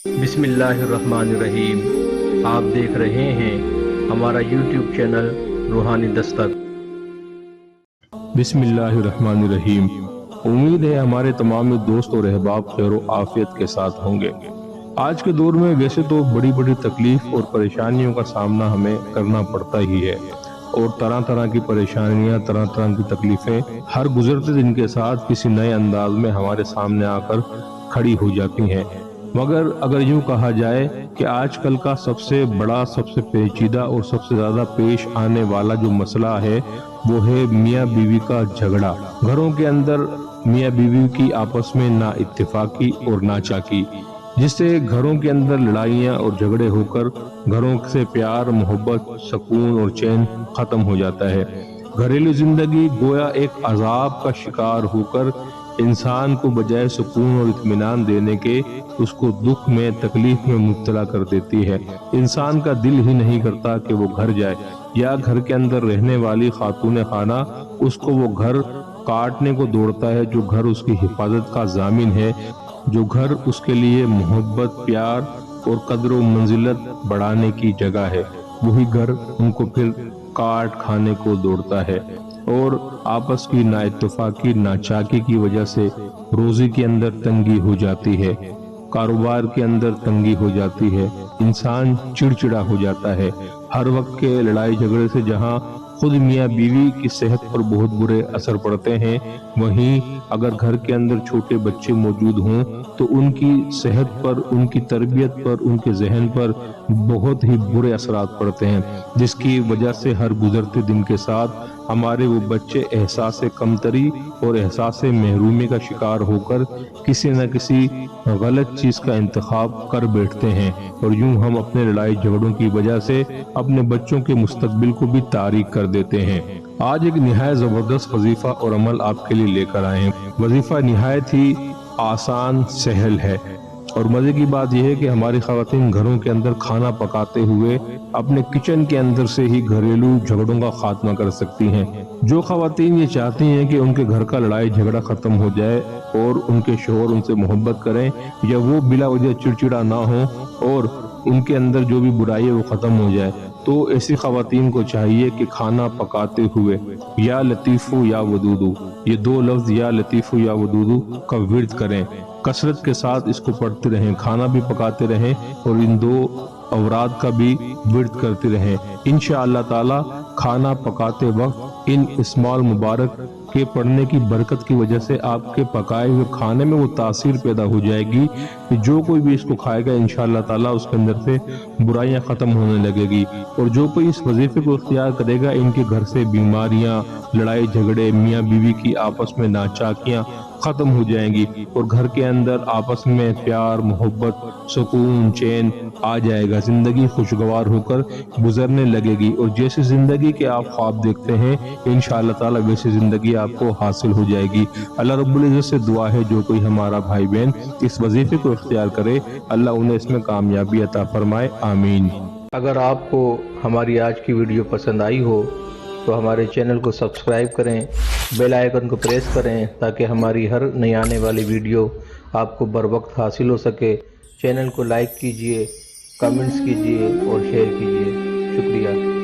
بسم اللہ الرحمن الرحیم، آپ دیکھ رہے ہیں ہمارا یوٹیوب چینل روحانی دستک۔ بسم اللہ الرحمن الرحیم۔ امید ہے ہمارے تمام دوست اور احباب خیر و عافیت کے ساتھ ہوں گے۔ آج کے دور میں ویسے تو بڑی بڑی تکلیف اور پریشانیوں کا سامنا ہمیں کرنا پڑتا ہی ہے، اور طرح طرح کی پریشانیاں، طرح طرح کی تکلیفیں ہر گزرتے دن کے ساتھ کسی نئے انداز میں ہمارے سامنے آ کر کھڑی ہو جاتی ہیں۔ مگر اگر یوں کہا جائے کہ آج کل کا سب سے بڑا، سب سے پیچیدہ اور سب سے زیادہ پیش آنے والا جو مسئلہ ہے وہ ہے میاں بیوی کا جھگڑا۔ گھروں کے اندر میاں بیوی کی آپس میں نا اتفاقی اور نا چاکی، جس سے گھروں کے اندر لڑائیاں اور جھگڑے ہو کر گھروں سے پیار، محبت، سکون اور چین ختم ہو جاتا ہے۔ گھریلو زندگی گویا ایک عذاب کا شکار ہو کر انسان کو بجائے سکون اور اطمینان دینے کے اس کو دکھ میں، تکلیف میں مبتلا کر دیتی ہے۔ انسان کا دل ہی نہیں کرتا کہ وہ گھر جائے، یا گھر کے اندر رہنے والی خاتون خانہ اس کو وہ گھر کاٹنے کو دوڑتا ہے جو گھر اس کی حفاظت کا ضامن ہے، جو گھر اس کے لیے محبت، پیار اور قدر و منزلت بڑھانے کی جگہ ہے۔ وہی گھر ان کو پھر کاٹ کھانے کو دوڑتا ہے، اور آپس کی نا اتفاقی، نا چاکی کی وجہ سے روزی کے اندر تنگی ہو جاتی ہے، کاروبار کے اندر تنگی ہو جاتی ہے، انسان چڑچڑا ہو جاتا ہے۔ ہر وقت کے لڑائی جھگڑے سے جہاں خود میاں بیوی کی صحت پر بہت برے اثر پڑتے ہیں، وہیں اگر گھر کے اندر چھوٹے بچے موجود ہوں تو ان کی صحت پر، ان کی تربیت پر، ان کے ذہن پر بہت ہی برے اثرات پڑتے ہیں، جس کی وجہ سے ہر گزرتے دن کے ساتھ ہمارے وہ بچے احساس کمتری اور احساس محرومی کا شکار ہو کر کسی نہ کسی غلط چیز کا انتخاب کر بیٹھتے ہیں، اور یوں ہم اپنے لڑائی جھگڑوں کی وجہ سے اپنے بچوں کے مستقبل کو بھی تاریک کر دیتے ہیں۔ آج ایک نہایت زبردست وظیفہ اور عمل آپ کے لیے لے کر آئے ہیں۔ وظیفہ نہایت ہی آسان، سہل ہے، اور مزے کی بات یہ ہے کہ ہماری خواتین گھروں کے اندر کھانا پکاتے ہوئے اپنے کچن کے اندر سے ہی گھریلو جھگڑوں کا خاتمہ کر سکتی ہیں۔ جو خواتین یہ چاہتی ہیں کہ ان کے گھر کا لڑائی جھگڑا ختم ہو جائے اور ان کے شوہر ان سے محبت کریں، یا وہ بلا وجہ چڑچڑا نہ ہوں اور ان کے اندر جو بھی برائی ہے وہ ختم ہو جائے، تو ایسی خواتین کو چاہیے کہ کھانا پکاتے ہوئے یا لطیفو یا ودودو، یہ دو لفظ یا لطیفو یا ودودو کا ورد کریں، کثرت کے ساتھ اس کو پڑھتے رہیں، کھانا بھی پکاتے رہیں اور ان دو اوراد کا بھی ورد کرتے رہیں۔ انشاءاللہ تعالی کھانا پکاتے وقت ان اسماء مبارک کے پڑھنے کی برکت کی وجہ سے آپ کے پکائے ہوئے کھانے میں وہ تاثیر پیدا ہو جائے گی کہ جو کوئی بھی اس کو کھائے گا انشاءاللہ تعالی اس کے اندر سے برائیاں ختم ہونے لگے گی، اور جو کوئی اس وظیفے کو اختیار کرے گا ان کے گھر سے بیماریاں، لڑائی جھگڑے، میاں بیوی کی آپس میں ناچاکیاں ختم ہو جائیں گی، اور گھر کے اندر آپس میں پیار، محبت، سکون، چین آ جائے گا، زندگی خوشگوار ہو کر گزرنے لگے گی، اور جیسی زندگی کے آپ خواب دیکھتے ہیں انشاءاللہ تعالی ویسی زندگی آپ کو حاصل ہو جائے گی۔ اللہ رب العزت سے دعا ہے جو کوئی ہمارا بھائی بہن اس وظیفے کو اختیار کرے اللہ انہیں اس میں کامیابی عطا فرمائے، آمین۔ اگر آپ کو ہماری آج کی ویڈیو پسند آئی ہو تو ہمارے چینل کو سبسکرائب کریں، بیل آئیکن کو پریس کریں تاکہ ہماری ہر نئی آنے والی ویڈیو آپ کو بر وقت حاصل ہو سکے۔ چینل کو لائک کیجئے، کمنٹس کیجئے اور شیئر کیجئے۔ شکریہ۔